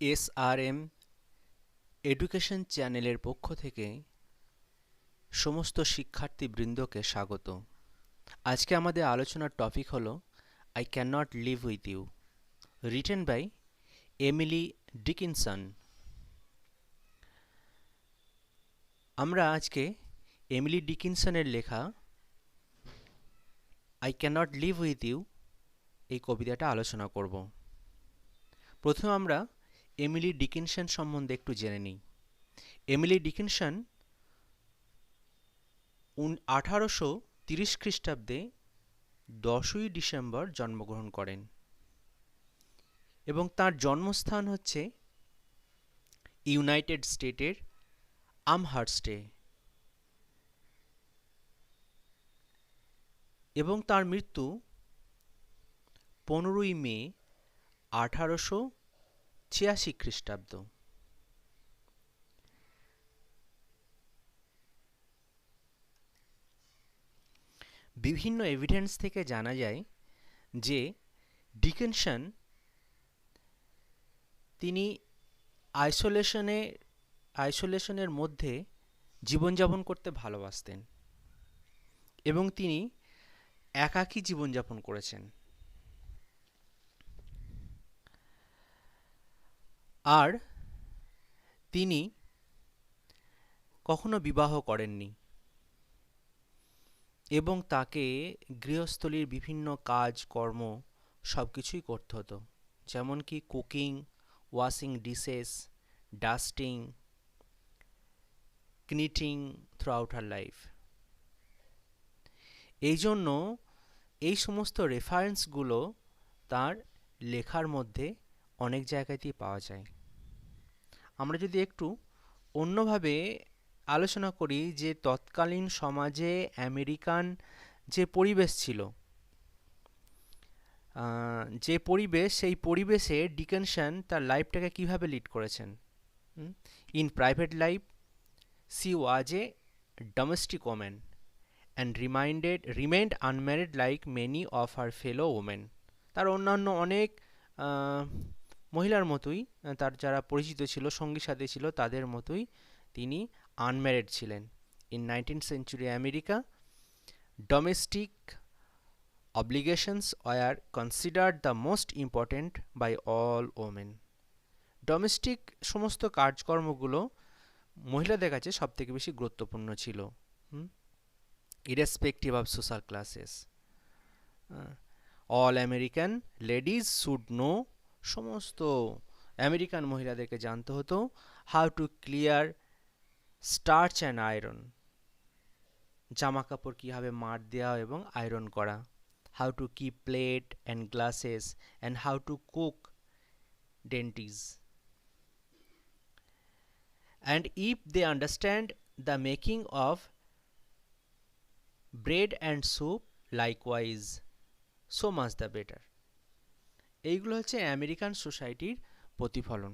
SRM education চ্যানেলের পক্ষ থেকে সমস্ত শিক্ষার্থীবৃন্দকে স্বাগত। আজকে আমাদের আলোচনার টপিক হলো I cannot live with you, written by Emily Dickinson. আমরা আজকে এমিলি ডিকিনসনের লেখা I cannot live with you এই কবিতাটা আলোচনা করব। প্রথমে আমরা এমিলি ডিকিনসন সম্বন্ধে একটু জেনে নিই। এমিলি ডিকিনসন 1830 খ্রিস্টাব্দে 10ই ডিসেম্বর জন্মগ্রহণ করেন এবং তার জন্মস্থান হচ্ছে ইউনাইটেড স্টেটের আমহার্স্টে এবং তার মৃত্যু 15ই মে 1886 খ্রিস্টাব্দ। বিভিন্ন এভিডেন্স থেকে জানা যায় যে ডিকিনসন তিনি আইসোলেশনের মধ্যে জীবনযাপন করতে ভালোবাসতেন এবং তিনি একাকী জীবনযাপন করেছেন। আর তিনি কখনো বিবাহ করেননি এবং তাকে গৃহস্থলীর বিভিন্ন কাজ কর্ম সব কিছুই করতে হতো, যেমন কি cooking, washing dishes, dusting, knitting throughout her life. এই জন্য এই সমস্ত রেফারেন্সগুলো তার লেখার মধ্যে অনেক জায়গাতেই পাওয়া যায়। আমরা যদি একটু অন্যভাবে আলোচনা করি যে তৎকালীন সমাজে আমেরিকান যে পরিবেশ ছিল, সেই পরিবেশে ডিকিনসন তার লাইফটাকে কিভাবে লিড করেছেন। In private life C was A domestic woman and remained unmarried like many of her fellow women. তার অন্যান্য অনেক মহিলার মতোই, তার যারা পরিচিত ছিল, সঙ্গী সাথী ছিল, তাদের মতোই তিনি আনম্যারিড ছিলেন। In 19th century America, domestic obligations were considered the most important by all women. Domestic সমস্ত কাজকর্মগুলো মহিলাদের কাছে সব থেকে বেশি গুরুত্বপূর্ণ ছিল, irrespective of social classes. All American ladies should know, সমস্ত আমেরিকান মহিলাদেরকে জানতে হতো how to clear starch and iron, জামা কাপড় কীভাবে মাড় দেওয়া এবং আয়রন করা, how to keep plate and glasses, and how to cook dainties. And if they understand the making of bread and soup likewise, so much the better. এইগুলো হচ্ছে American সোসাইটির প্রতিফলন।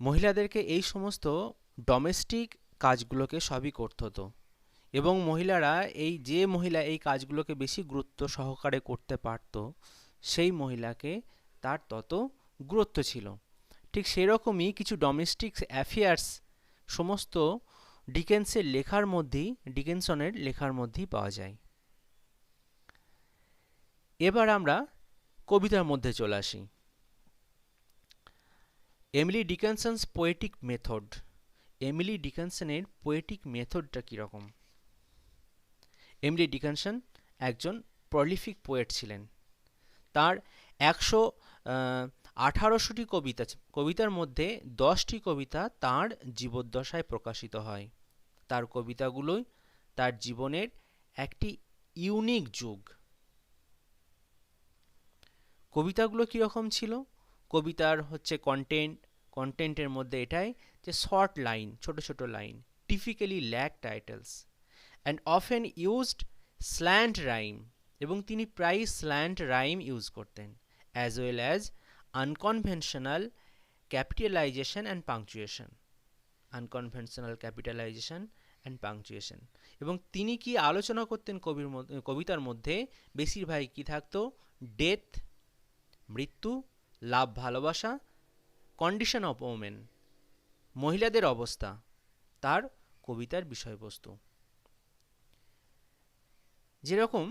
মহিলাদেরকে এই সমস্ত ডোমেস্টিক কাজগুলোকে সবই করতে হতো এবং মহিলারা যে মহিলা এই কাজগুলোকে বেশি গুরুত্ব সহকারে করতে পারত, সেই মহিলাকে তার তত গুরুত্ব ছিল। ঠিক সেরকমই কিছু ডোমেস্টিক অ্যাফেয়ার্স সমস্ত ডিকিনসনের লেখার মধ্যেই পাওয়া যায়। এবার আমরা কবিতার মধ্যে চলে আসি। Emily Dickinson's poetic method. Emily ডিকিনসনের পোয়েটিক মেথডটা কীরকম? এমিলি ডিকিনসন একজন প্রলিফিক পোয়েট ছিলেন। তার 18টি কবিতার মধ্যে 10টি কবিতা তাঁর জীবদ্দশায় প্রকাশিত হয়। তার কবিতাগুলোই তার জীবনের একটি ইউনিক যুগ। কবিতাগুলো কীরকম ছিল? কবিতার হচ্ছে কন্টেন্টের মধ্যে এটাই যে শর্ট লাইন, ছোট ছোট line, typically lack titles and often used slant rhyme, এবং তিনি প্রায় স্ল্যান্ট রাইম ইউজ করতেন, as well as unconventional capitalization and punctuation. এবং তিনি কি আলোচনা করতেন কবিতার মধ্যে? বেশিরভাগ কি থাকতো? ডেথ, মৃত্যু লাভ ভালোবাসা, কন্ডিশন অফ ওমেন, মহিলাদের অবস্থা তার কবিতার বিষয়বস্তু। যেরকম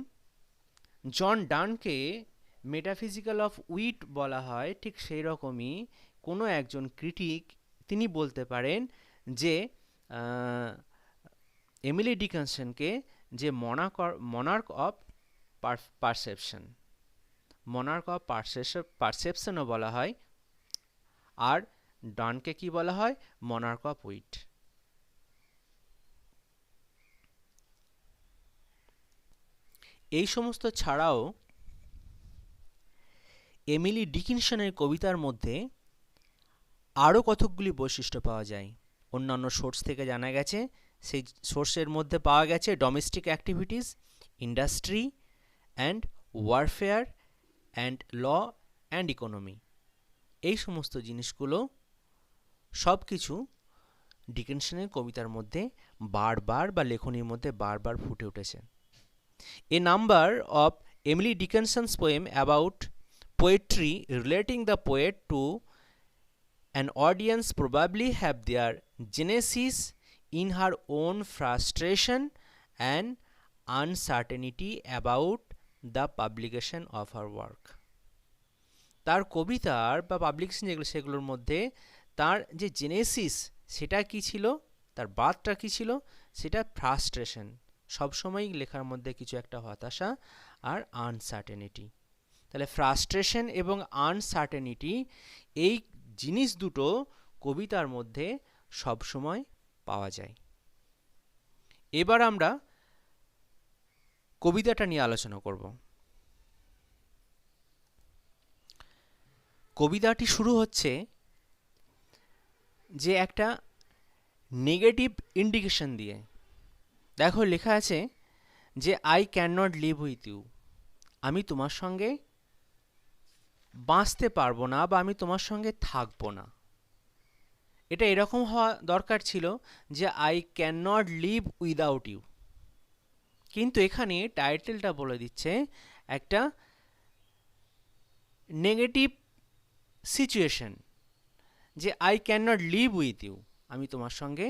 জন ডানকে মেটাফিজিক্যাল অফ উইট বলা হয়, ঠিক সেই রকমই কোনো একজন ক্রিটিক তিনি বলতে পারেন যে এমিলি ডিকিনসনকে যে monarch of perception, monarch of পারসেপশনও বলা হয়, আর ডানকে কি বলা হয়, মনার্ক অফ উইট। এই সমস্ত ছাড়াও এমিলি ডিকিনসনের কবিতার মধ্যে আরও কতকগুলি বৈশিষ্ট্য পাওয়া যায়। অন্যান্য সোর্স থেকে জানা গেছে, সেই সোর্সের মধ্যে পাওয়া গেছে domestic activities, industry and warfare and law and economy. এই সমস্ত জিনিসগুলো সব কিছু ডিকিনসনের কবিতার মধ্যে বারবার বা লেখনীর মধ্যে বারবার ফুটে উঠেছে। A number of Emily Dickinson's poem about poetry relating the poet to an audience probably have their genesis in her own frustration and uncertainty about the publication of her work. তার কবিতার বা পাবলিকেশন যেগুলো সেগুলোর মধ্যে তার যে Genesis সেটা কি ছিল, তার বার্থটা কি ছিল, সেটা ফ্রাস্ট্রেশন, সবসময়ই লেখার মধ্যে কিছু একটা হতাশা আর আনসার্টেনিটি। তাহলে ফ্রাস্ট্রেশন এবং আনসার্টেনিটি এই জিনিস দুটো কবিতার মধ্যে সবসময় পাওয়া যায়। এবার আমরা কবিতাটা নিয়ে আলোচনা করব। কবিতাটি শুরু হচ্ছে যে একটা নেগেটিভ ইন্ডিকেশন দিয়ে। দেখো লেখা আছে যে I cannot live with you, আমি তোমার সঙ্গে বাঁচতে পারবো না বা আমি তোমার সঙ্গে থাকবো না। এটা এরকম হওয়া দরকার ছিল যে I cannot live without you, কিন্তু এখানে টাইটেলটা বলে দিচ্ছে একটা নেগেটিভ সিচুয়েশন, যে I cannot live with you, আমি তোমার সঙ্গে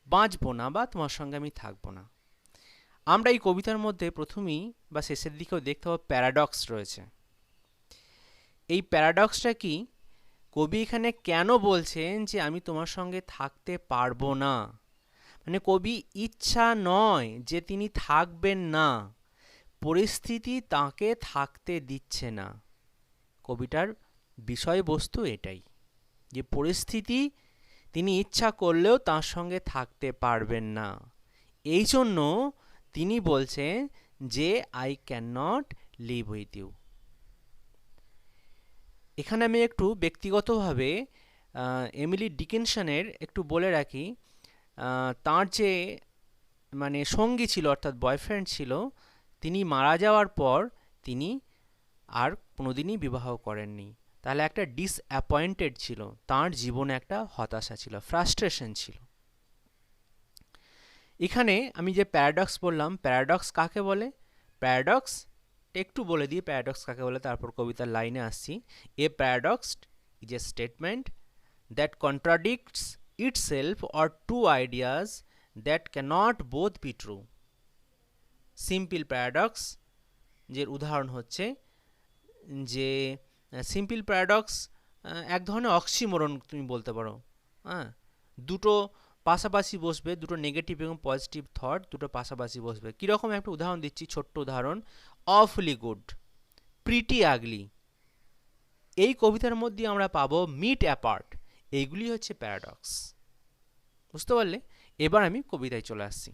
বাঁচবো না বা তোমার সঙ্গে আমি থাকবো না। আমরা এই কবিতার মধ্যে প্রথমেই বা শেষের দিকেও দেখতে পাবো প্যারাডক্স রয়েছে। এই প্যারাডক্সটা কি, কবি এখানে কেন বলছেন যে আমি তোমার সঙ্গে থাকতে পারবো না, মানে কবি ইচ্ছা নয় যে তিনি থাকবেন না, পরিস্থিতি তাকে থাকতে দিচ্ছে না। কবিতার বিষয়বস্তু এটাই, যে পরিস্থিতি তিনি ইচ্ছা করলেও তার সঙ্গে থাকতে পারবেন না, এই জন্য তিনি বলছেন যে I cannot live with you. এখানে আমি একটু ব্যক্তিগতভাবে এমিলি ডিকিনসনের একটু বলে রাখি, তার যে মানে সঙ্গী ছিল অর্থাৎ বয়ফ্রেন্ড ছিল, তিনি মারা যাওয়ার পর তিনি আর কোনোদিনই বিবাহ করেননি। তাহলে একটা ডিসঅ্যাপয়েন্টেড ছিল, তার জীবনে একটা হতাশা ছিল, ফ্রাস্ট্রেশন ছিল। এখানে আমি যে প্যারাডক্স বললাম, প্যারাডক্স কাকে বলে? প্যারাডক্স একটু বলে দিই প্যারাডক্স কাকে বলে, তারপর কবিতার লাইনে আসছি। A paradox is a statement that contradicts itself or two ideas that cannot both be true. Simple paradox যে উদাহরণ হচ্ছে যে সিম্পল প্যারাডক্স এক ধরনের অক্সিমোরন তুমি বলতে পারো। হ্যাঁ, দুটো পাশাপাশি বসবে, দুটো নেগেটিভ এবং পজিটিভ থট দুটো পাশাপাশি বসবে। কীরকম একটা উদাহরণ দিচ্ছি, ছোট্ট উদাহরণ, অফলি গুড, প্রিটি আগলি। এই কবিতার মধ্যে আমরা পাবো মিট অ্যাপার্ট। এইগুলি হচ্ছে প্যারাডক্স, বুঝতে পারলে? এবার আমি কবিতায় চলে আসছি।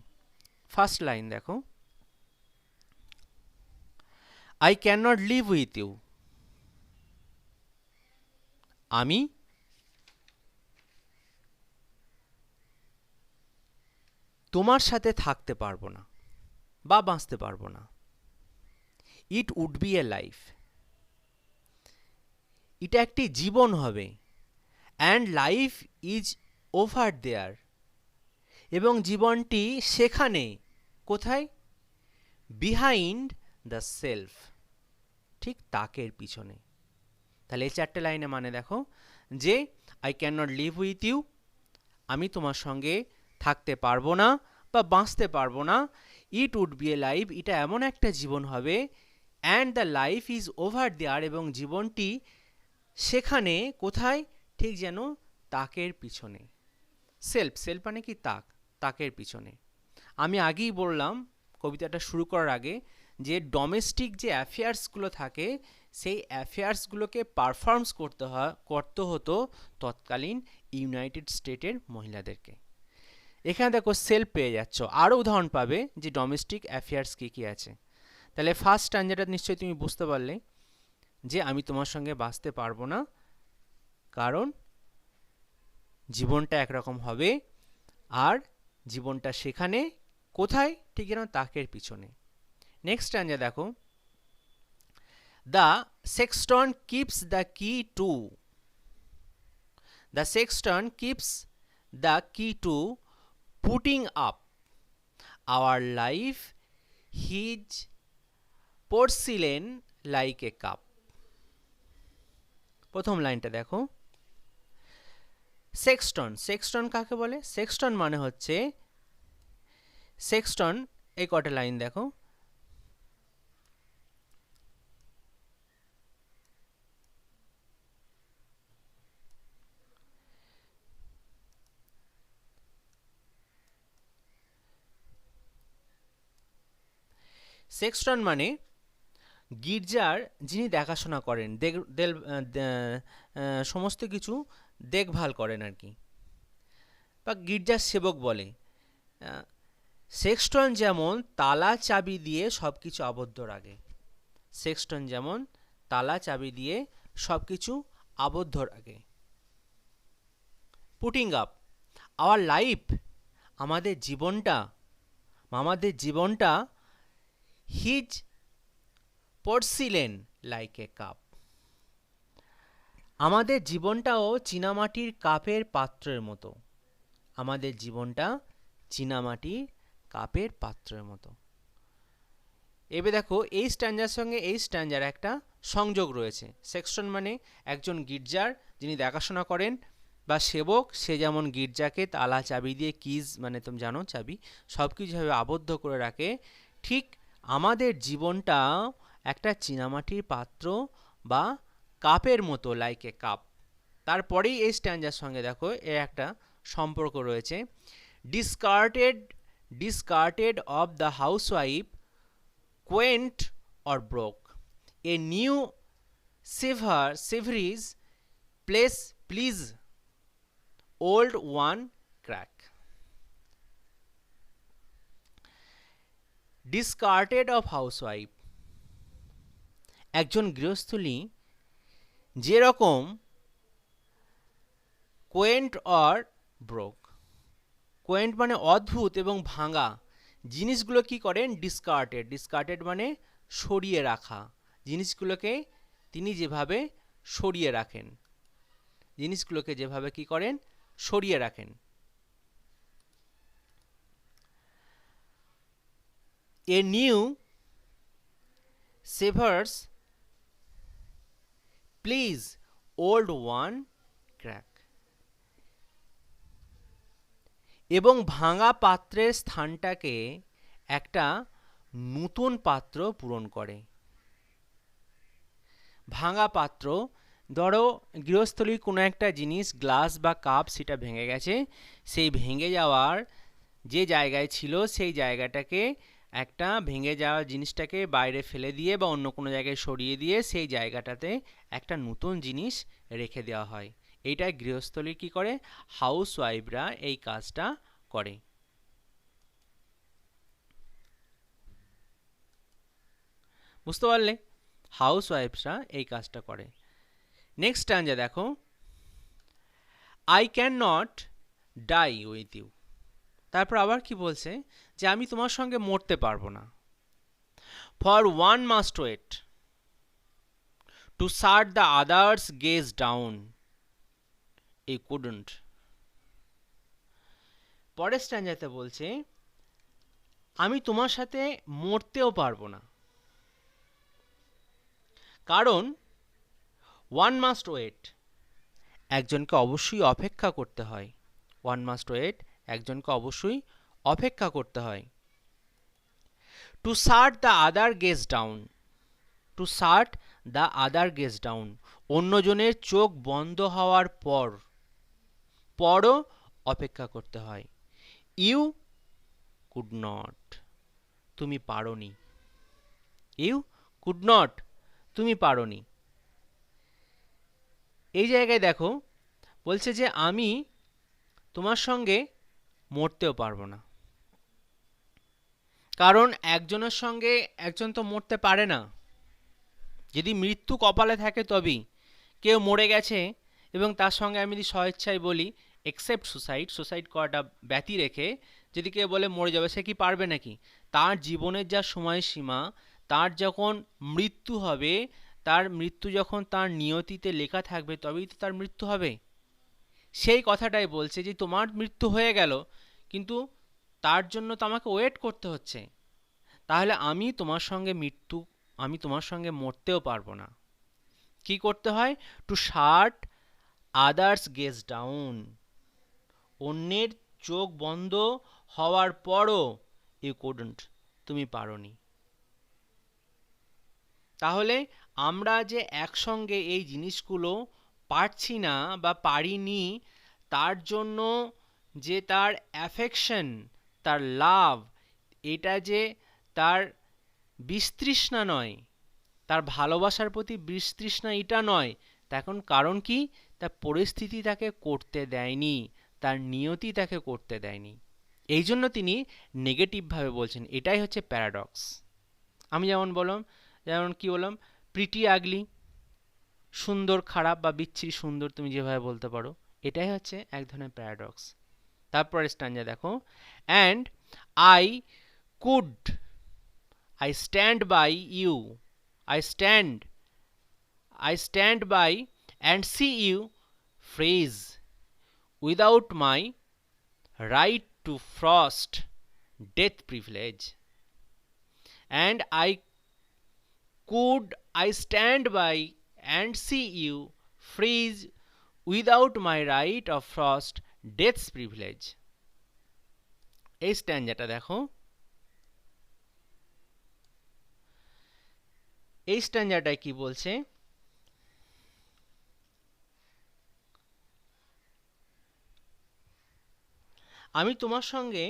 ফার্স্ট লাইন দেখো, I cannot live with you, আমি তোমার সাথে থাকতে পারবো না বা বাঁচতে পারবো না। It would be a life, এটা একটি জীবন হবে। And life is over there, এবং জীবনটি সেখানে, কোথায়? বিহাইন্ড দ্য সেলফ, ঠিক তাকের পিছনে। তাহলে এই চারটে লাইনে মানে দেখো যে I cannot live with you, আমি তোমার সঙ্গে থাকতে পারবো না বা বাঁচতে পারবো না। It would be a life, এটা এমন একটা জীবন হবে, and the life is over there, এবং জীবনটি সেখানে কোথায়, ঠিক যেন তাকের পিছনে। সেলফ মানে কি তাক, তাকের পিছনে। আমি আগেই বললাম কবিতাটা শুরু করার আগে যে ডোমেস্টিক যে অ্যাফেয়ার্সগুলো থাকে সেই অ্যাফেয়ার্সগুলোকে পারফর্মস করতে হতো তৎকালীন ইউনাইটেড স্টেটের মহিলাদেরকে। এখানে দেখো সেলফ পেয়ে যাচ্ছ, আরও উদাহরণ পাবে যে ডোমেস্টিক অ্যাফেয়ার্স কী কী আছে। তাহলে ফার্স্ট স্ট্যান্ডারটা নিশ্চয়ই তুমি বুঝতে পারলে যে আমি তোমার সঙ্গে বাঁচতে পারবো না, কারণ জীবনটা একরকম হবে আর জীবনটা সেখানে কোথায়, ঠিক যেন তাকের পিছনে। নেক্সট স্ট্যান্ডার দেখো, the sexton keeps the key to, the sexton keeps the key to putting up our life his porcelain like a cup. প্রথম লাইনটা দেখো, সেক্সটন, সেক্সটন কাকে বলে? সেক্সটন মানে হচ্ছে, সেক্সটন এই কটা লাইন দেখো, সেক্সটন মানে গির্জার যিনি দেখাশোনা করেন, সমস্ত কিছু দেখভাল করেন আর কি, বা গির্জার সেবক বলে। সেক্সটন যেমন তালা চাবি দিয়ে সব কিছু আবদ্ধ রাখে, সেক্সটন যেমন তালা চাবি দিয়ে সব কিছু আবদ্ধ রাখে। পুটিং আপ আওয়ার লাইফ, আমাদের জীবনটা his porcelain like a cup, আমাদের জীবনটাও চীনামাটির কাপের পাত্রের মতো, আমাদের জীবনটা চীনামাটির কাপের পাত্রের মতো। এবার দেখো এই স্ট্যান্ডার সঙ্গে এই স্ট্যান্ডার একটা সংযোগ রয়েছে। সেক্সটন মানে একজন গির্জার যিনি দেখাশোনা করেন বা সেবক, সে যেমন গির্জাকে তালা চাবি দিয়ে, কিজ মানে তুমি জানো চাবি, সব কিছুভাবে আবদ্ধ করে রাখে, ঠিক আমাদের জীবনটা একটা চীনামাটির পাত্র বা কাপের মতো, লাইক এ কাপ। তারপরেই এই স্ট্যান্ডার সঙ্গে দেখো এর একটা সম্পর্ক রয়েছে। Discarded of the housewife, quaint or broke, a new severies please, old one crack. Discarded of housewife, একজন গৃহস্থলী যেরকম quaint or broke, quaint মানে অদ্ভুত এবং ভাঙা জিনিসগুলো কি করেন, ডিসকার্টেড মানে সরিয়ে রাখা, জিনিসগুলোকে তিনি যেভাবে সরিয়ে রাখেন, জিনিসগুলোকে যেভাবে কি করেন, সরিয়ে রাখেন। A new সেভার্স please old one crack, এবং ভাঙা পাত্রের স্থানটাকে একটা নতুন পাত্র পূরণ করে। ভাঙা পাত্র, ধরো গৃহস্থলীর কোনো একটা জিনিস, গ্লাস বা কাপ, সেটা ভেঙে গেছে, সেই ভেঙে যাওয়ার যে জায়গায় ছিল সেই জায়গাটাকে, একটা ভেঙে যাওয়া জিনিসটাকে বাইরে ফেলে দিয়ে বা অন্য কোনো জায়গায় সরিয়ে দিয়ে সেই জায়গাটাতে একটা নতুন জিনিস রেখে দেওয়া হয়। এইটা গৃহস্থলীর কি করে, হাউস ওয়াইফরা এই কাজটা করে। বুঝতে পারলে, হাউস ওয়াইফরা এই কাজটা করে। নেক্সট স্ট্যান্জা দেখো, I cannot die with you, তারপর আবার কি বলছে যে আমি তোমার সঙ্গে মরতে পারবো না। For one must wait to shut the other's gaze down, a couldn't. পরের স্ট্যান্জাতে বলছে আমি তোমার সাথে মরতেও পারবো না, কারণ ওয়ান মাস্ট ওয়েট, একজনকে অবশ্যই অপেক্ষা করতে হয়। ওয়ান মাস্ট ওয়েট, একজনকে অবশ্যই অপেক্ষা করতে হয়। Two shut the other gauge down, two shut the other gauge down, অন্যজনের চোখ বন্ধ হওয়ার পরও অপেক্ষা করতে হয়। ইউ কুড নট, তুমি পারোনি। ইউ কুড নট, তুমি পারোনি। এই জায়গায় দেখো বলছে যে আমি তোমার সঙ্গে মরতেও পারবো না, কারণ একজনের সঙ্গে একজন তো মরতে পারে না। যদি মৃত্যু কপালে থাকে তবেই। কেউ মরে গেছে এবং তার সঙ্গে আমি যদি স্বেচ্ছায় বলি এক্সেপ্ট সুসাইড, সুসাইড করাটা ব্যতি রেখে যদি কেউ বলে মরে যাবে, সে কি পারবে নাকি? তার জীবনের যা সময়সীমা, তার যখন মৃত্যু হবে, তার মৃত্যু যখন তার নিয়তিতে লেখা থাকবে তবেই তো তার মৃত্যু হবে। সেই কথাটাই বলছে যে তোমার মৃত্যু হয়ে গেল, কিন্তু তার জন্য তো আমাকে ওয়েট করতে হচ্ছে। তাহলে আমি তোমার সঙ্গে মরতেও পারবো না। কি করতে হয়? টু শাট আদার্স গেজ ডাউন, অন্যের চোখ বন্ধ হওয়ার পরও ইউ কুডন্ট, তুমি পারোনি। তাহলে আমরা যে একসঙ্গে এই জিনিসগুলো পারছি না বা পারিনি, তার জন্য যে তার অ্যাফেকশন, তার লাভ, এটা যে তার বিস্তৃষ্ণা নয়, তার ভালোবাসার প্রতি বিস্তৃষ্ণা এটা নয়, তখন কারণ কি? তার পরিস্থিতি তাকে করতে দেয়নি, তার নিয়তি তাকে করতে দেয়নি। এই জন্য তিনি নেগেটিভভাবে বলছেন। এটাই হচ্ছে প্যারাডক্স। আমি যেমন কি বললাম, প্রিটি আগলি, সুন্দর খারাপ বা বিচ্ছিরি সুন্দর, তুমি যেভাবে বলতে পারো, এটাই হচ্ছে এক ধরনের প্যারাডক্স। তারপরে স্ট্যান্জা দেখো, and I could, I stand by you, I stand by and see you freeze without my right to frost death privilege. And I stand by and see you freeze without my right of frost death's privilege. এই স্ট্যান্জাটা দেখো, এই স্ট্যান্জাটায় কি বলছে? আমি তোমার সঙ্গে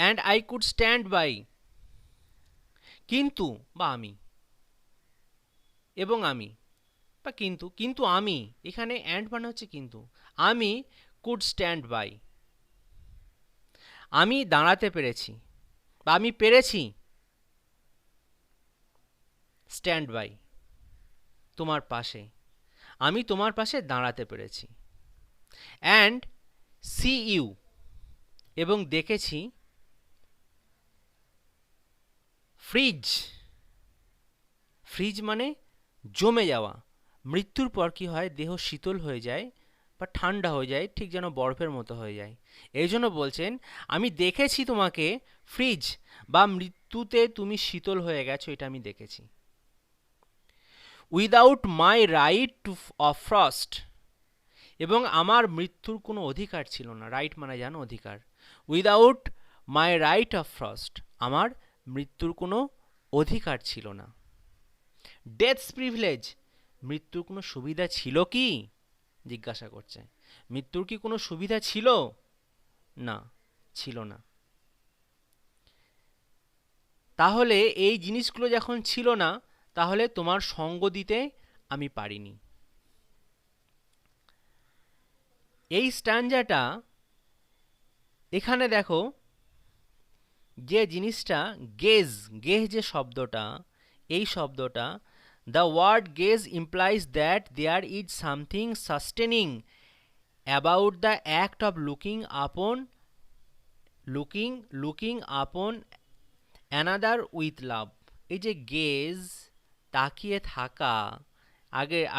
and I could stand by, কিন্তু বা আমি, এবং আমি বা কিন্তু আমি, এখানে অ্যান্ড মানে হচ্ছে কিন্তু। আমি কুড স্ট্যান্ড বাই, আমি দাঁড়াতে পেরেছি বা আমি পেরেছি স্ট্যান্ড বাই, তোমার পাশে, আমি তোমার পাশে দাঁড়াতে পেরেছি। অ্যান্ড সি ইউ, এবং দেখেছি ফ্রিজ, ফ্রিজ মানে জমে যাওয়া। মৃত্যুর পর কি হয়? দেহ শীতল হয়ে যায় বা ঠান্ডা হয়ে যায়, ঠিক যেন বরফের মতো হয়ে যায়। এই জন্য বলছেন আমি দেখেছি তোমাকে ফ্রিজ, বা মৃত্যুতে তুমি শীতল হয়ে গেছো, এটা আমি দেখেছি। Without my right two of frost, এবং আমার মৃত্যুর কোনো অধিকার ছিল না। রাইট মানে জানো অধিকার। Without my right of frost, আমার মৃত্যুর কোনো অধিকার ছিল না। ডেথস প্রিভিলেজ, মৃত্যুর কোনো সুবিধা ছিল কি? জিজ্ঞাসা করছে, মৃত্যুর কি কোনো সুবিধা ছিল? না, ছিল না। তাহলে এই জিনিসগুলো যখন ছিল না, তাহলে তোমার সঙ্গ দিতে আমি পারিনি। এই স্ট্যান্জাটা এখানে দেখো, যে জিনিসটা গেজ, গেজ যে শব্দটা, এই শব্দটা, the word gaze implies that there is something sustaining about the act of looking upon another with love. এই যে গেজ, তাকিয়ে থাকা,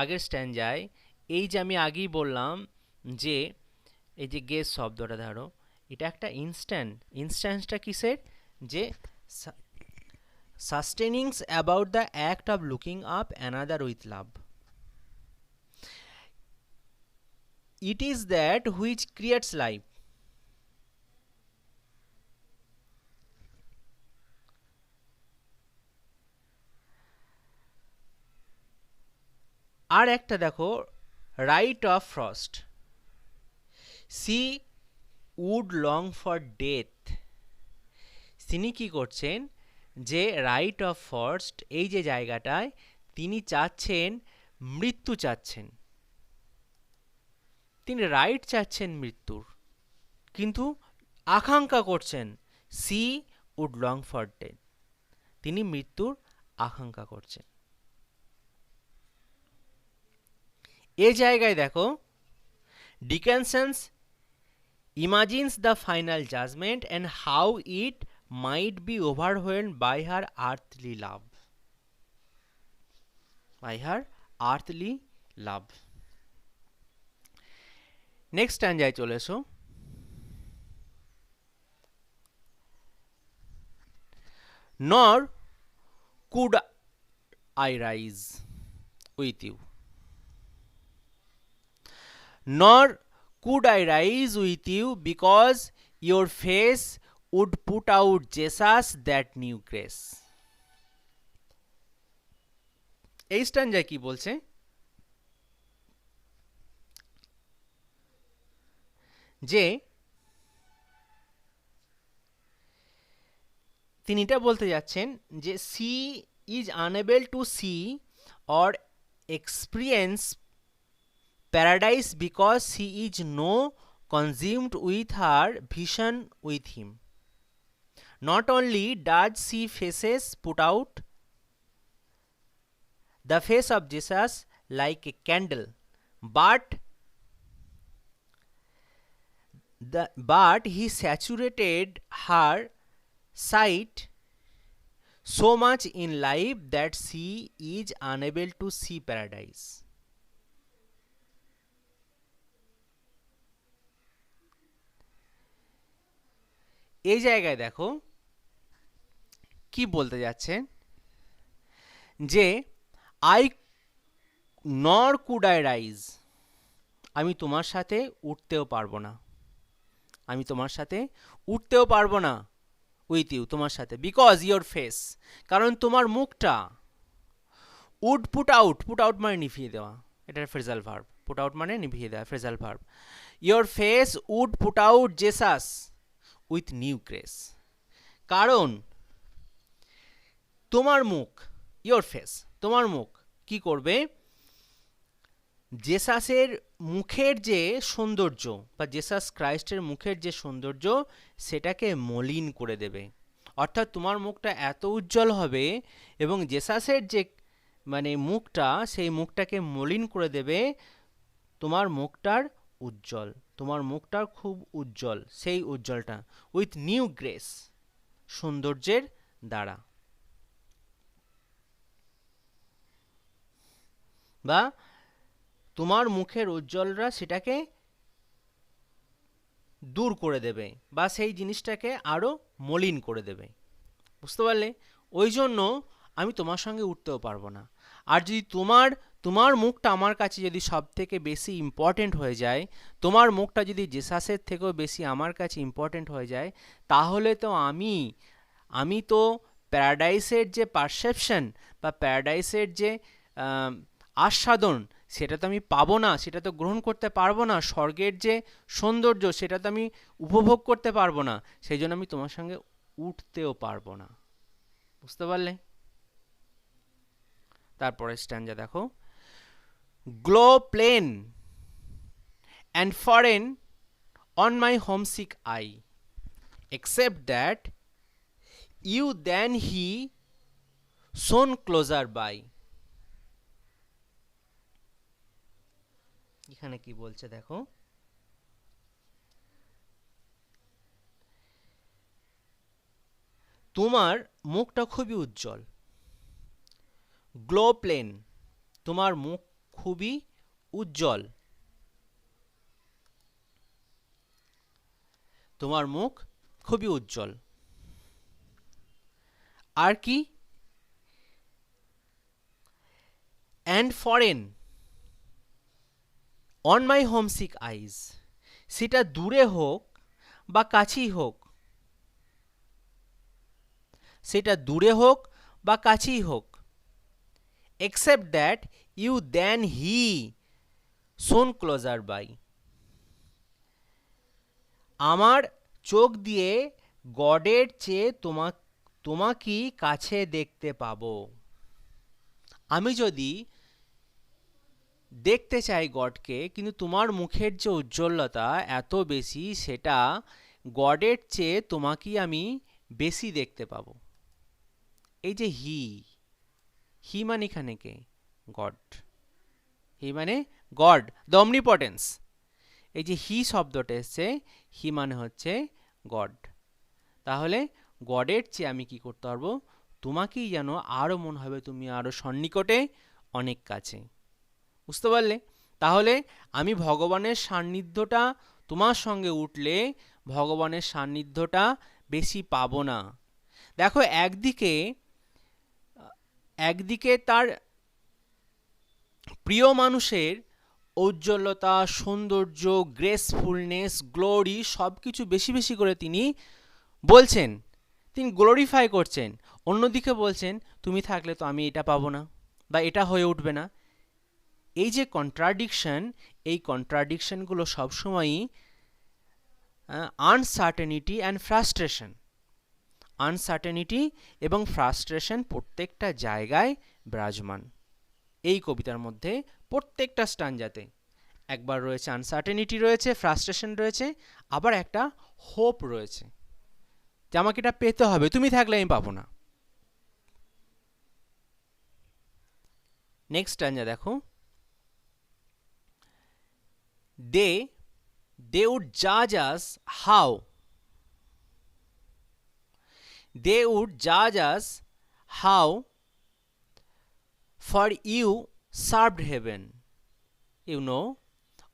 আগের স্ট্যান্ডায়, এই যে আমি আগেই বললাম যে এই যে গেজ শব্দটা ধরো, এটা একটা ইনস্ট্যান্সটা কিসের? যে sustainings about the act of looking up another with love. It is that which creates life. আর একটা দেখো, right of frost, she would long for death. তিনি কি করছেন, যে রাইট অফ ফ্রস্ট এই যে জায়গাটায় তিনি চাচ্ছেন, মৃত্যু চাচ্ছেন, তিনি রাইট চাচ্ছেন মৃত্যুর, কিন্তু আকাঙ্ক্ষা করছেন she would long for death, তিনি মৃত্যুর আকাঙ্ক্ষা করছেন। এই জায়গায় দেখো, Dickinson imagines the final judgment and how it might be overwhelmed by her earthly love. By her earthly love. Next stanzaয় চলে এসো। Nor could I rise with you. Nor could I rise with you because your face would put out Jesus that new grace. এই স্ট্যান্জায় কি বলছে, যে তিনি এটা বলতে যাচ্ছেন যে she is unable to see or experience paradise because he is no consumed with her vision with him. Not only does she faces put out the face of Jesus like a candle, but he saturated her sight so much in life that she is unable to see paradise. এই জায়গায় দেখো কি বলতে যাচ্ছেন, যে I নর could I rise, আমি তোমার সাথে উঠতেও পারবো না, আমি তোমার সাথে উঠতেও পারবো না, উইথ ইউ তোমার সাথে, বিকজ ইয়োর ফেস, কারণ তোমার মুখটা, would put out, put out মানে নিভিয়ে দেওয়া, এটা ফ্রেজাল ভার্ব, পুট আউট মানে নিভিয়ে দেওয়া, phrasal verb, your face would put out Jesus with new grace, কারণ তোমার মুখ, ইয়োর ফেস, তোমার মুখ কি করবে, জেসাসের মুখের যে সৌন্দর্য বা জেসাস ক্রাইস্টের মুখের যে সৌন্দর্য সেটাকে মলিন করে দেবে। অর্থাৎ তোমার মুখটা এত উজ্জ্বল হবে এবং জেসাসের যে মানে মুখটা, সেই মুখটাকে মলিন করে দেবে, তোমার মুখটার উজ্জ্বল, তোমার মুখটার খুব উজ্জ্বল, সেই উজ্জ্বলটা উইথ নিউ গ্রেস, সৌন্দর্যের দ্বারা, বা তোমার মুখের উজ্জ্বলরা সেটাকে দূর করে দেবে বা সেই জিনিসটাকে আরো মলিন করে দেবে, বুঝতে পারলে? ওই জন্য আমি তোমার সঙ্গে উঠতেও পারবো না। আর যদি তোমার মুখটা আমার কাছে যদি সব থেকে বেশি ইম্পর্টেন্ট হয়ে যায়, তোমার মুখটা যদি জেসাসের থেকেও বেশি আমার কাছে ইম্পর্টেন্ট হয়ে যায়, তাহলে তো আমি তো প্যারাডাইসের যে পারসেপশন বা প্যারাডাইসের যে আস্বাদন, সেটা তো আমি পাবো না, সেটা তো গ্রহণ করতে পারবো না, স্বর্গের যে সৌন্দর্য সেটা তো আমি উপভোগ করতে পারবো না, সেই জন্য আমি তোমার সঙ্গে উঠতেও পারবো না, বুঝতে পারলে? তারপরে স্ট্যান্জা দেখো, glow plain and foreign on my homesick I, except that you than he shone closer by. এখানে কি বলছে দেখো, তোমার মুখটা খুবই উজ্জ্বল, গ্লো প্লেন, তোমার মুখ খুবই উজ্জ্বল, তোমার মুখ খুবই উজ্জ্বল, আর কি, and foreign on my homesick eyes, সেটা দূরে হোক বা কাছেই হোক, সেটা দূরে হোক বা কাছেই হোক, except that you than he soon closer by, আমার চোখ দিয়ে গডের চেয়ে তোমাকেই কাছে দেখতে পাবো। আমি যদি দেখতে চাই গডকে, কিন্তু তোমার মুখের যে উজ্জ্বলতা এত বেশি, সেটা গডের চেয়ে তোমাকেই আমি বেশি দেখতে পাবো। এই যে হি মানে এখানে কে? গড। হি মানে গড, দ্য অমনিপটেন্স। এই যে হি শব্দটা এসছে, হি মানে হচ্ছে গড। তাহলে গডের চেয়ে আমি কি করতে পারবো? তোমাকেই যেন আরও মনে হবে তুমি আরও সন্নিকটে, অনেক কাছে। বুঝতে পারলে? তাহলে আমি ভগবানের সান্নিধ্যটা তোমার সঙ্গে উঠলে ভগবানের সান্নিধ্যটা বেশি পাবো না। দেখো, একদিকে তার প্রিয় মানুষের ঔজ্জ্বল্যতা, সৌন্দর্য, গ্রেসফুলনেস, গ্লোরি সব কিছু বেশি বেশি করে তিনি বলছেন, তিনি গ্লোরিফাই করছেন। অন্যদিকে বলছেন তুমি থাকলে তো আমি এটা পাবো না বা এটা হয়ে উঠবে না। এই যে কন্ট্রাডিকশন, এই কন্ট্রাডিকশনগুলো সবসময়ই আনসার্টেনিটি অ্যান্ড ফ্রাস্ট্রেশন, আনসার্টেনিটি এবং ফ্রাস্ট্রেশন প্রত্যেকটা জায়গায় বিরাজমান এই কবিতার মধ্যে। প্রত্যেকটা স্টানজাতে একবার রয়েছে আনসার্টেনিটি, রয়েছে ফ্রাস্ট্রেশন, রয়েছে আবার একটা হোপ রয়েছে যে আমাকে এটা পেতে হবে, তুমি থাকলে আমি পাবো না। নেক্সট স্টানজা দেখো, they would judge us how, they would judge us how for you served heaven, you know,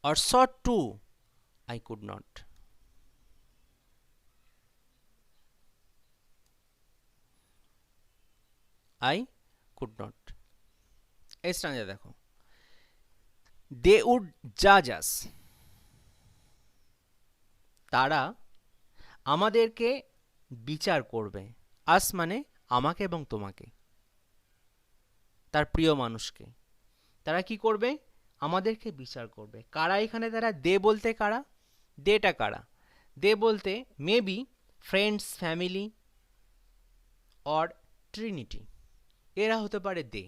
or sought to, I could not. I could not. এই স্টানজা দেখো, they would judge us, তারা আমাদেরকে বিচার করবে। আস মানে আমাকে এবং তোমাকে, তার প্রিয় মানুষকে। তারা কি করবে? আমাদেরকে বিচার করবে। কারা এখানে তারা? দে বলতে কারা? দেটা কারা? দে বলতে maybe friends, family or Trinity, এরা হতে পারে দে।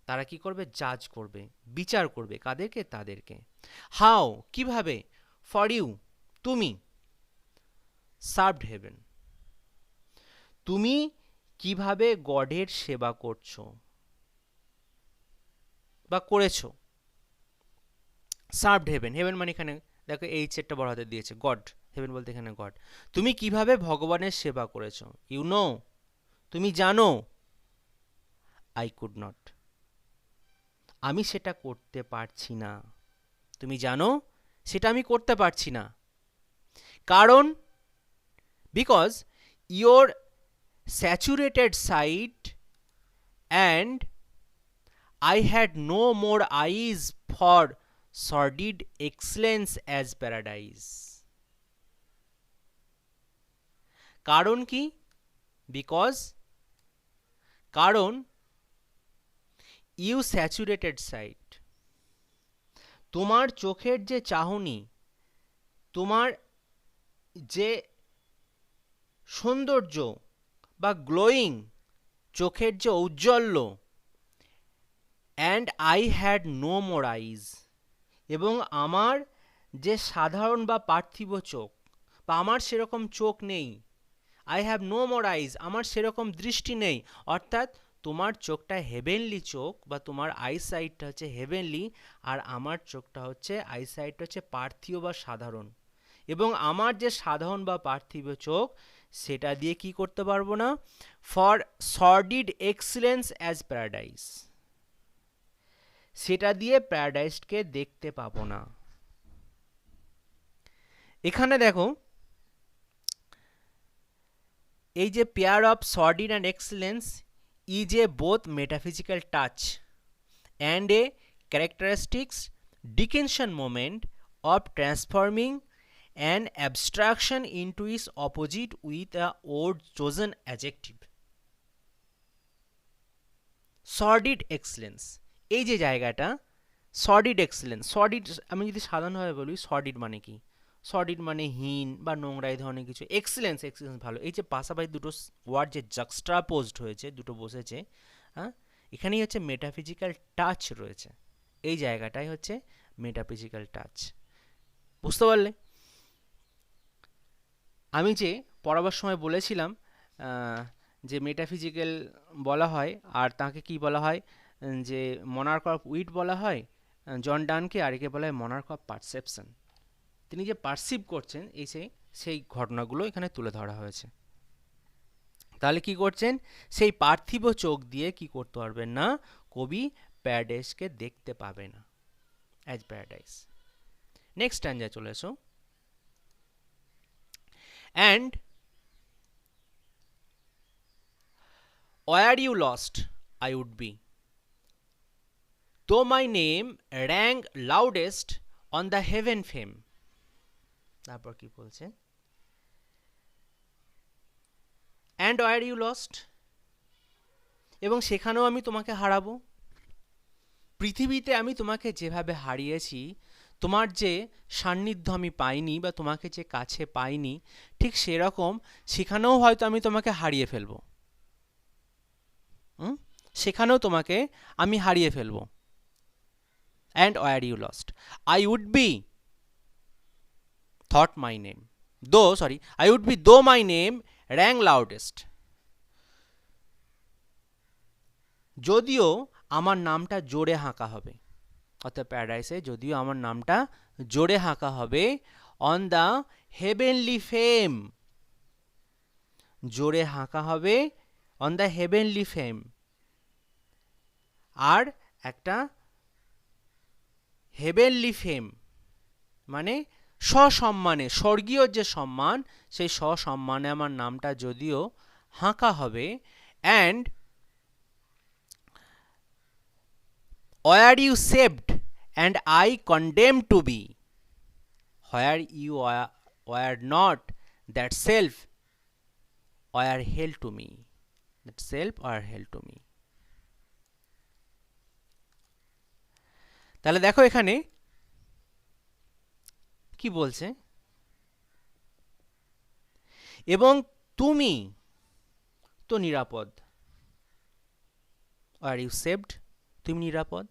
তারা কি করবে? জাজ করবে, বিচার করবে। কাদেরকে? তাদেরকে। হাউ কিভাবে? ফর ইউ তুমি, সার্ভড হেভেন তুমি কিভাবে গডের সেবা করছো বা করেছো। সার্ভড হেভেন, হেভেন মানে এখানে দেখো এইচ একটা বড় হাতে দিয়েছে, গড। হেভেন বলতে এখানে গড। তুমি কিভাবে ভগবানের সেবা করেছো, ইউ নো, তুমি জানো। আই কুড নট, আমি সেটা করতে পারছি না। তুমি জানো সেটা আমি করতে পারছি না। কারণ because your saturated sight and I had no more eyes for sordid excellence as paradise. কারণ কি? বিকজ, কারণ ইউ স্যাচুরেটেড সাইট, তোমার চোখের যে চাহনি, তোমার যে সৌন্দর্য বা গ্লোয়িং, চোখের যে ঔজ্জ্বল্য, and I had no more eyes, এবং আমার যে সাধারণ বা পার্থিব চোখ, বা আমার সেরকম চোখ নেই। আই হ্যাভ নো মোর আইজ, আমার সেরকম দৃষ্টি নেই। অর্থাৎ তোমার চোখটা হেভেনলি চোখ, বা তোমার আইসাইটটা হচ্ছে হেভেনলি, আর আমার চোখটা হচ্ছে, আইসাইটটা হচ্ছে পার্থিব বা সাধারণ। এবং আমার যে সাধারণ বা পার্থিব চোখ, সেটা দিয়ে কি করতে পারবো না? For sordid excellence as paradise, সেটা দিয়ে প্যারাডাইসকে দেখতে পাবো না। এখানে দেখো, এই যে pair of sordid and excellence is a both metaphysical touch and a characteristics Dickinson moment of transforming an abstraction into its opposite with a odd chosen adjective. Sordid excellence, এই যে জায়গাটা সর্ডিড এক্সেলেন্স, সর্ডিড আমি যদি সাধারণভাবে বলি sordid মানে কি, sordid মানে হীন বা নোংরা এই ধরনের কিছু। এক্সেলেন্স, এক্সেলেন্স ভালো। এই যে পাশাপাশি দুটো ওয়ার্ড যে জাক্সট্রাপোজড হয়েছে, দুটো বসেছে, হ্যাঁ, এখানেই হচ্ছে মেটাফিজিক্যাল টাচ রয়েছে, এই জায়গাটাই হচ্ছে মেটাফিজিক্যাল টাচ। বুঝতে পারলে? আমি যে পড়াবার সময় বলেছিলাম যে মেটাফিজিক্যাল বলা হয়, আর তাকে কি বলা হয়, যে মনার্ক অফ উইট বলা হয় জন ডানকে, আর একে বলা হয় মনার্ক অফ পারসেপশন। তিনি যে পারসিভ করছেন এই সেই ঘটনাগুলো এখানে তুলে ধরা হয়েছে। তাহলে কি করছেন, সেই পার্থিব চোখ দিয়ে কি করতে পারবেন না, কবি প্যারাডাইসকে দেখতে পাবে না অ্যাজ প্যারাডাইস। নেক্সট স্ট্যাঞ্জা চলে এসো। And where you lost I would be, though my name rang loudest on the heaven fame. তারপর কি বলছে, and where you lost, এবং সেখানেও আমি তোমাকে হারাবো। পৃথিবীতে আমি তোমাকে যেভাবে হারিয়েছি, তোমার যে সান্নিধ্য আমি পাইনি বা তোমাকে যে কাছে পাইনি, ঠিক সেরকম সেখানেও হয়তো আমি তোমাকে হারিয়ে ফেলবো। সেখানেও তোমাকে আমি হারিয়ে ফেলবো। And where you lost I would be thought my name I would be though my name rang loudest, যদিও আমার নামটা জোরে হাঁকা হবে, অর্থাৎ প্যারাডাইসে যদিও আমার নামটা জোরে হাঁকা হবে, অন দ্য হেভেনলি ফেম, জোরে হাঁকা হবে অন দ্য হেভেনলি ফেম, আর একটা হেভেনলি ফেম মানে সসম্মানে, স্বর্গীয় যে সম্মান, সেই সসম্মানে আমার নামটা যদিও হাঁকা হবে। And where you saved and I condemned to be, where you were not, that self were held to me, that self were held to me. তাহলে দেখো এখানে কি বলছে, এবং তুমি তো নিরাপদ, আর ইউ সেভড, তুমি নিরাপদ,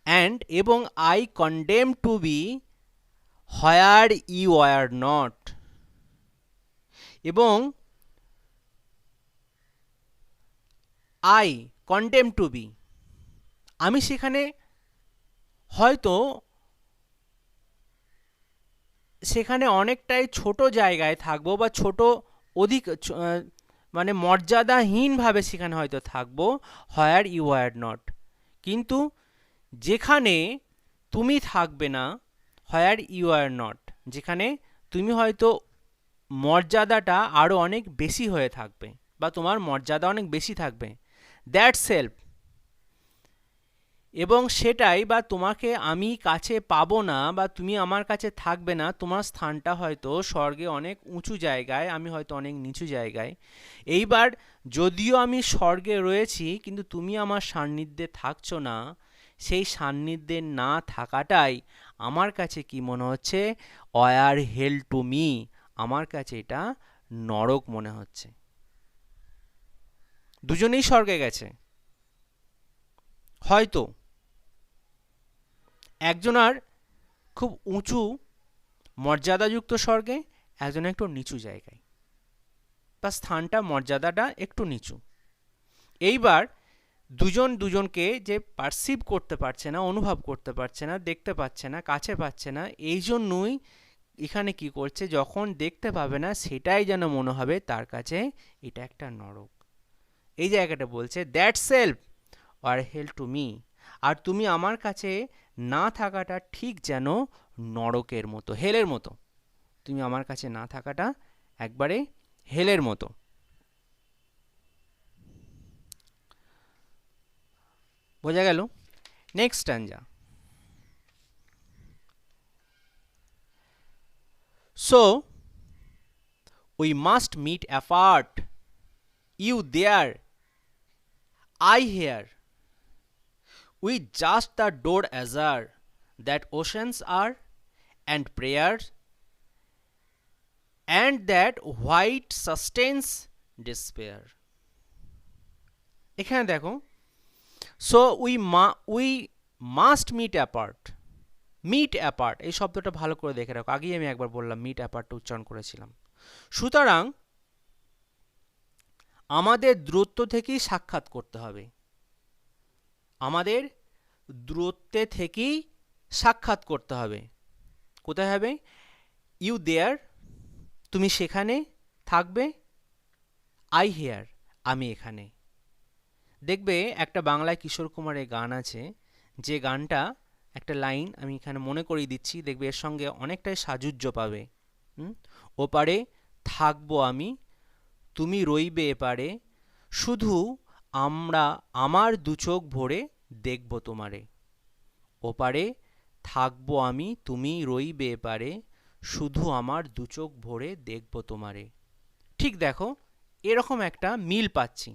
অ্যান্ড এবং I condemn to be where you are not, এবং আই কন্ডেম টু বি, আমি সেখানে হয়তো সেখানে অনেকটাই ছোট জায়গায় থাকবো বা ছোট অধিক মানে মর্যাদাহীনভাবে সেখানে হয়তো থাকবো, হোয়ার ইউ আর নট, কিন্তু যেখানে তুমি থাকবে না, হোয়ার ইউ আর নট, যেখানে তুমি হয়তো মর্যাদাটা আরও অনেক বেশি হয়ে থাকবে বা তোমার মর্যাদা অনেক বেশি থাকবে, দ্যাট সেলফ, এবং সেটাই বা তোমাকে আমি কাছে পাবো না বা তুমি আমার কাছে থাকবে না, তোমার স্থানটা হয়তো স্বর্গে অনেক উঁচু জায়গায়, আমি হয়তো অনেক নিচু জায়গায়। এইবার যদিও আমি স্বর্গে রয়েছি কিন্তু তুমি আমার সান্নিধ্যে থাকছো না, সেই সান্নিধ্যে না থাকাটাই আমার কাছে কি মনে হচ্ছে, ওয়ার হেল টু মি, আমার কাছে এটা নরক মনে হচ্ছে। দুজনেই স্বর্গে গেছে, হয়তো একজনার খুব উঁচু মর্যাদাযুক্ত স্বর্গে, একজন একটু নিচু জায়গায়, বা স্থানটা মর্যাদাটা একটু নিচু। এইবার দুজন দুজনকে যে পারসিভ করতে পারছে না, অনুভব করতে পারছে না, দেখতে পাচ্ছে না, কাছে পাচ্ছে না, এই জন্যই এখানে কি করছে, যখন দেখতে পাবে না সেটাই যেন মনে হবে তার কাছে এটা একটা নরক। এই জায়গাটা বলছে that self are hell to me, আর তুমি আমার কাছে না থাকাটা ঠিক যেন নরকের মতো, হেলের মতো, তুমি আমার কাছে না থাকাটা একবারে হেলের মতো। বোঝা গেল? Next স্ট্যাঞ্জা। So we must meet apart, you there, I here, with just the door azure that oceans are, and prayers, and that white sustains despair. এখানে দেখো, so we must meet apart. Meet apart এই শব্দটা ভালো করে দেখে রাখো, আগেই আমি একবার বললাম মিট অ্যাপার্টটা উচ্চারণ করেছিলাম। সুতরাং আমাদের দূরত্ব থেকেই সাক্ষাৎ করতে হবে, আমাদের দূরত্বে থেকেই সাক্ষাৎ করতে হবে। কোথায় হবে? ইউ দেয়ার, তুমি সেখানে থাকবে, আই হেয়ার, আমি এখানে। দেখবে একটা বাংলায় কিশোর কুমারের গান আছে, যে গানটা একটা লাইন আমি এখানে মনে করিয়ে দিচ্ছি, দেখবে এর সঙ্গে অনেকটাই সাযুজ্য পাবে। ওপারে থাকবো আমি, তুমি রইবে এপারে, শুধু আমার দু চোখ ভরে দেখব তোমারে। ওপারে থাকবো আমি, তুমি রইবে এপারে, শুধু আমার দু চোখ ভরে দেখব তোমারে। ঠিক দেখো, এরকম একটা মিল পাচ্ছি,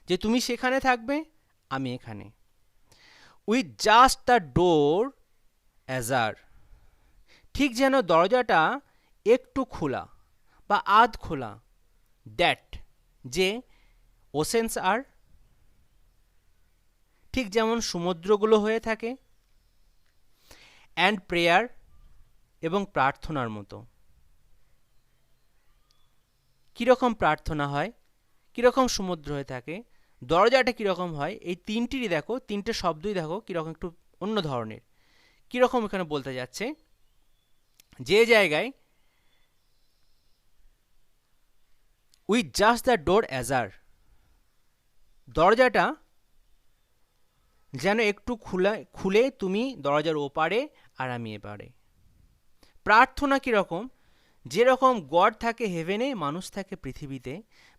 যে তুমি সেখানে থাকবে, আমি এখানে। উইথ জাস্ট দ্য ডোর অ্যাজার, ঠিক যেন দরজাটা একটু খোলা বা আধ খোলা, দ্যাট, যে ওশেন্স আর, ঠিক যেমন সমুদ্রগুলো হয়ে থাকে, অ্যান্ড প্রেয়ার, এবং প্রার্থনার মতো। কীরকম প্রার্থনা হয়, কীরকম সমুদ্র হয়ে থাকে, দরজাটা কীরকম হয়, এই তিনটিরই দেখো, তিনটে শব্দই দেখো কীরকম একটু অন্য ধরনের। কীরকম এখানে বলতে যাচ্ছে, যে জায়গায় উইথ জাস্ট দ্য ডোর অ্যাজার, দরজাটা যেন একটু খুলে তুমি দরজার ওপারে আর আমি এপারে। প্রার্থনা কীরকম, যেরকম গড থাকে হেভেনে, মানুষ থাকে পৃথিবীতে,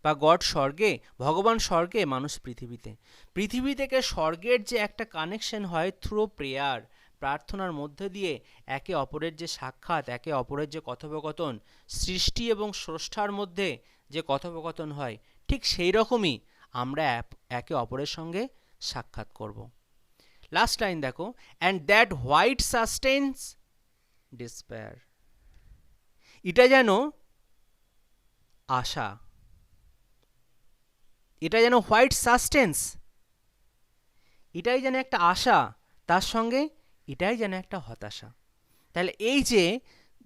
বা গড স্বর্গে, ভগবান স্বর্গে, মানুষ পৃথিবীতে। পৃথিবী থেকে স্বর্গের যে একটা কানেকশন হয় থ্রু প্রেয়ার, প্রার্থনার মধ্যে দিয়ে একে অপরের যে সাক্ষাৎ, একে অপরের যে কথোপকথন, সৃষ্টি এবং স্রষ্টার মধ্যে যে কথোপকথন হয়, ঠিক সেই রকমই আমরা একে অপরের সঙ্গে সাক্ষাৎ করব। লাস্ট লাইন দেখো, and that white sustains despair, এটা যেন আশা, এটা যেন হোয়াইট সাস্টেন্স, এটাই যেন একটা আশা, তার সঙ্গে এটাই যেন একটা হতাশা। তাহলে এই যে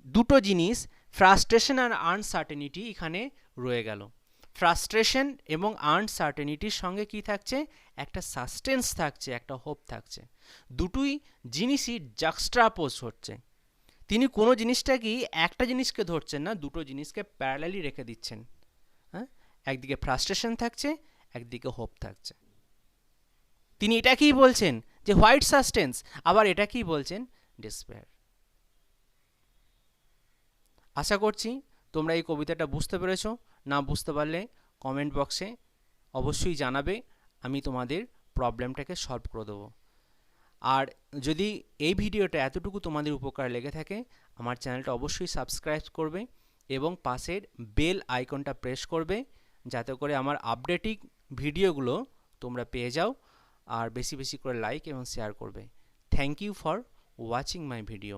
দুটো জিনিস, ফ্রাস্ট্রেশন আর আনসার্টেনিটি এখানে রয়ে গেল। ফ্রাস্ট্রেশন এবং আনসার্টেনিটির সঙ্গে কি থাকছে, একটা সাস্টেন্স থাকছে, একটা হোপ থাকছে। দুটোই জিনিসই জাক্সট্রাপোজ হচ্ছে। তিনি কোনো জিনিসটাকেই একটা জিনিসকে ধরছেন না, দুটো জিনিসকে প্যারালালি রেখে দিচ্ছেন। হ্যাঁ, একদিকে ফ্রাস্ট্রেশন থাকছে, একদিকে হোপ থাকছে। তিনি এটাকেই বলছেন যে হোয়াইট সাস্টেন্স, আবার এটাকেই বলছেন ডিসপেয়ার। আশা করছি তোমরা এই কবিতাটা বুঝতে পেরেছো। না বুঝতে পারলে কমেন্ট বক্সে অবশ্যই জানাবে, আমি তোমাদের প্রবলেমটাকে সলভ করে দেবো। আর যদি এই ভিডিওটা এতটুকু তোমাদের উপকার লেগে থাকে, আমার চ্যানেলটা অবশ্যই সাবস্ক্রাইব করবে এবং পাশের বেল আইকনটা প্রেস করবে, যাতে করে আমার আপডেটিং ভিডিওগুলো তোমরা পেয়ে যাও। আর বেশি বেশি করে লাইক এবং শেয়ার করবে। Thank you for watching my video.